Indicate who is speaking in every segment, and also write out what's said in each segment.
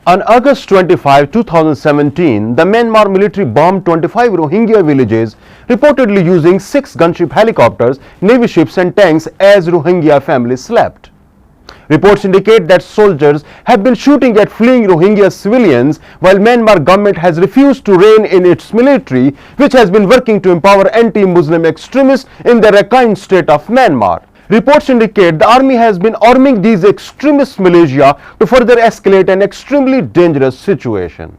Speaker 1: On August 25, 2017, the Myanmar military bombed 25 Rohingya villages, reportedly using 6 gunship helicopters, navy ships and tanks as Rohingya families slept. Reports indicate that soldiers have been shooting at fleeing Rohingya civilians, while Myanmar government has refused to rein in its military, which has been working to empower anti-Muslim extremists in the Rakhine state of Myanmar. Reports indicate the army has been arming these extremist militia to further escalate an extremely dangerous situation.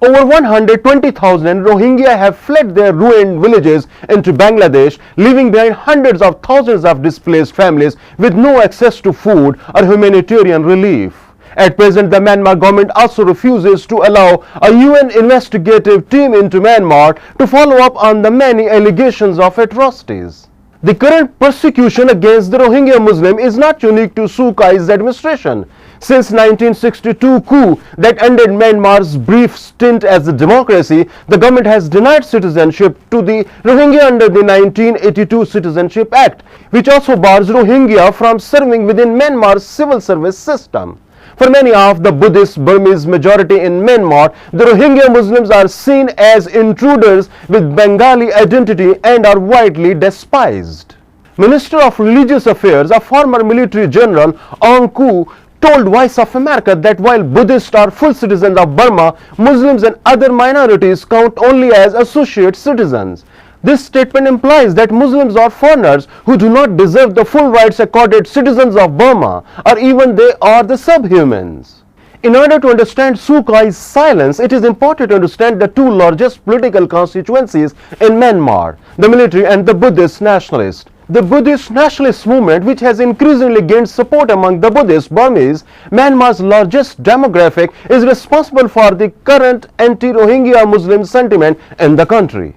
Speaker 1: Over 120,000 Rohingya have fled their ruined villages into Bangladesh, leaving behind hundreds of thousands of displaced families with no access to food or humanitarian relief. At present, the Myanmar government also refuses to allow a UN investigative team into Myanmar to follow up on the many allegations of atrocities. The current persecution against the Rohingya Muslim is not unique to Suu Kyi's administration. Since 1962 coup that ended Myanmar's brief stint as a democracy, the government has denied citizenship to the Rohingya under the 1982 Citizenship Act, which also bars Rohingya from serving within Myanmar's civil service system. For many of the Buddhist Burmese majority in Myanmar, the Rohingya Muslims are seen as intruders with Bengali identity and are widely despised. Minister of Religious Affairs, a former military general, Aung Koo, told Voice of America that while Buddhists are full citizens of Burma, Muslims and other minorities count only as associate citizens. This statement implies that Muslims are foreigners who do not deserve the full rights accorded citizens of Burma, or even they are the subhumans. In order to understand Suu Kyi's silence, it is important to understand the two largest political constituencies in Myanmar, the military and the Buddhist nationalists. The Buddhist nationalist movement, which has increasingly gained support among the Buddhist Burmese, Myanmar's largest demographic, is responsible for the current anti-Rohingya Muslim sentiment in the country.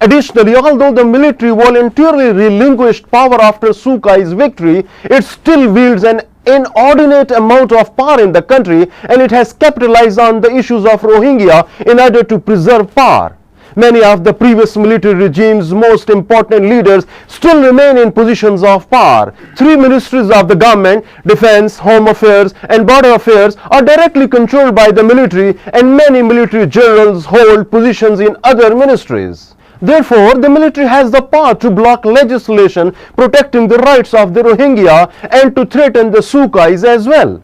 Speaker 1: Additionally, although the military voluntarily relinquished power after Suu Kyi's victory, it still wields an inordinate amount of power in the country, and it has capitalized on the issues of Rohingya in order to preserve power. Many of the previous military regime's most important leaders still remain in positions of power. 3 ministries of the government, Defense, Home Affairs and Border Affairs, are directly controlled by the military, and many military generals hold positions in other ministries. Therefore, the military has the power to block legislation protecting the rights of the Rohingya and to threaten the Suu Kyis as well.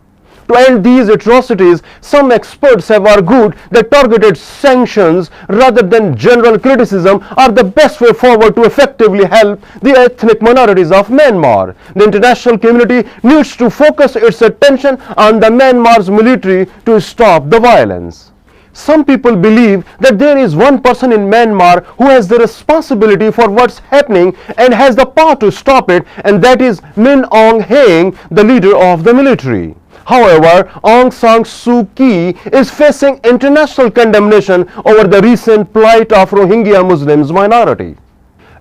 Speaker 1: To end these atrocities, some experts have argued that targeted sanctions rather than general criticism are the best way forward to effectively help the ethnic minorities of Myanmar. The international community needs to focus its attention on the Myanmar's military to stop the violence. Some people believe that there is one person in Myanmar who has the responsibility for what's happening and has the power to stop it, and that is Min Aung Hlaing, the leader of the military. However, Aung San Suu Kyi is facing international condemnation over the recent plight of Rohingya Muslims minority.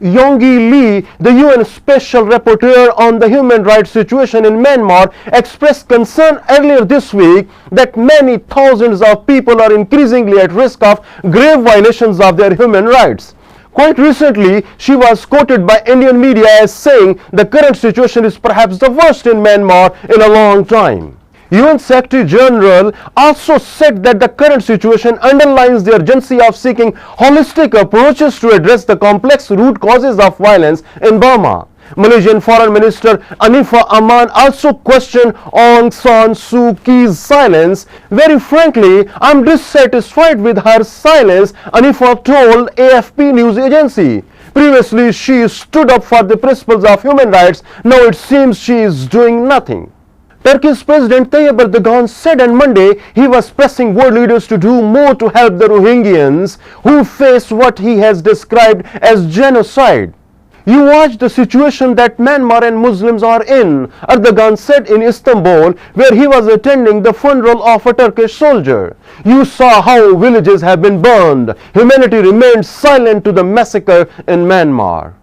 Speaker 1: Yonggi Lee, the UN Special Rapporteur on the human rights situation in Myanmar, expressed concern earlier this week that many thousands of people are increasingly at risk of grave violations of their human rights. Quite recently, she was quoted by Indian media as saying the current situation is perhaps the worst in Myanmar in a long time. UN Secretary General also said that the current situation underlines the urgency of seeking holistic approaches to address the complex root causes of violence in Burma. Malaysian Foreign Minister Anifah Aman also questioned Aung San Suu Kyi's silence. Very frankly, I'm dissatisfied with her silence, Anifah told AFP news agency. Previously, she stood up for the principles of human rights. Now it seems she is doing nothing. Turkey's President Tayyip Erdogan said on Monday he was pressing world leaders to do more to help the Rohingyans who face what he has described as genocide. You watch the situation that Myanmar and Muslims are in, Erdogan said in Istanbul, where he was attending the funeral of a Turkish soldier. You saw how villages have been burned. Humanity remained silent to the massacre in Myanmar.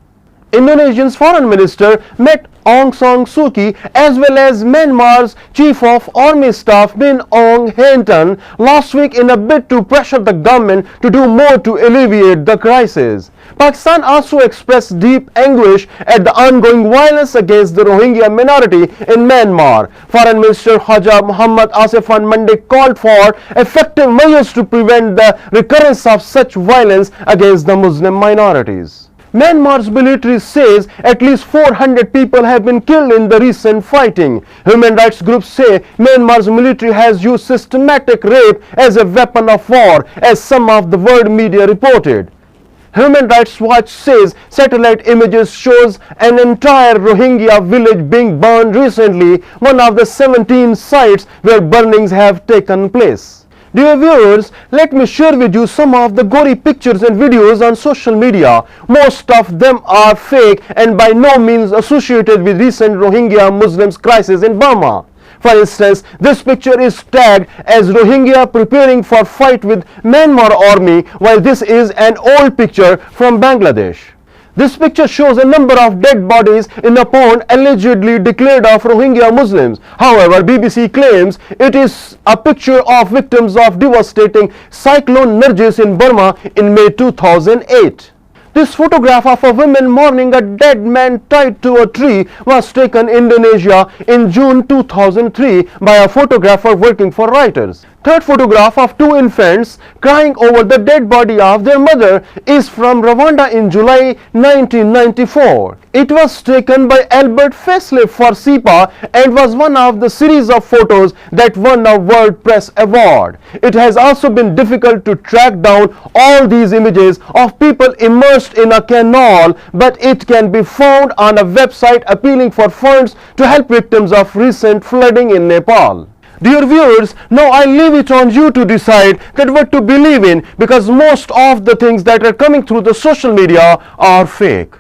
Speaker 1: Indonesia's foreign minister met Aung San Suu Kyi as well as Myanmar's Chief of Army Staff Min Aung Hlaing last week in a bid to pressure the government to do more to alleviate the crisis. Pakistan also expressed deep anguish at the ongoing violence against the Rohingya minority in Myanmar. Foreign Minister Khaja Muhammad Asif on Monday called for effective measures to prevent the recurrence of such violence against the Muslim minorities. Myanmar's military says at least 400 people have been killed in the recent fighting. Human rights groups say Myanmar's military has used systematic rape as a weapon of war, as some of the world media reported. Human Rights Watch says satellite images shows an entire Rohingya village being burned recently, one of the 17 sites where burnings have taken place. Dear viewers, let me share with you some of the gory pictures and videos on social media. Most of them are fake and by no means associated with recent Rohingya Muslims crisis in Burma. For instance, this picture is tagged as Rohingya preparing for fight with Myanmar army, while this is an old picture from Bangladesh. This picture shows a number of dead bodies in a pond allegedly declared of Rohingya Muslims. However, BBC claims it is a picture of victims of devastating Cyclone Nargis in Burma in May 2008. This photograph of a woman mourning a dead man tied to a tree was taken in Indonesia in June 2003 by a photographer working for Reuters. Third photograph of two infants crying over the dead body of their mother is from Rwanda in July 1994. It was taken by Albert Faislev for SIPA and was one of the series of photos that won a World Press Award. It has also been difficult to track down all these images of people immersed in a canal, but it can be found on a website appealing for funds to help victims of recent flooding in Nepal. Dear viewers, now I leave it on you to decide that what to believe in, because most of the things that are coming through the social media are fake.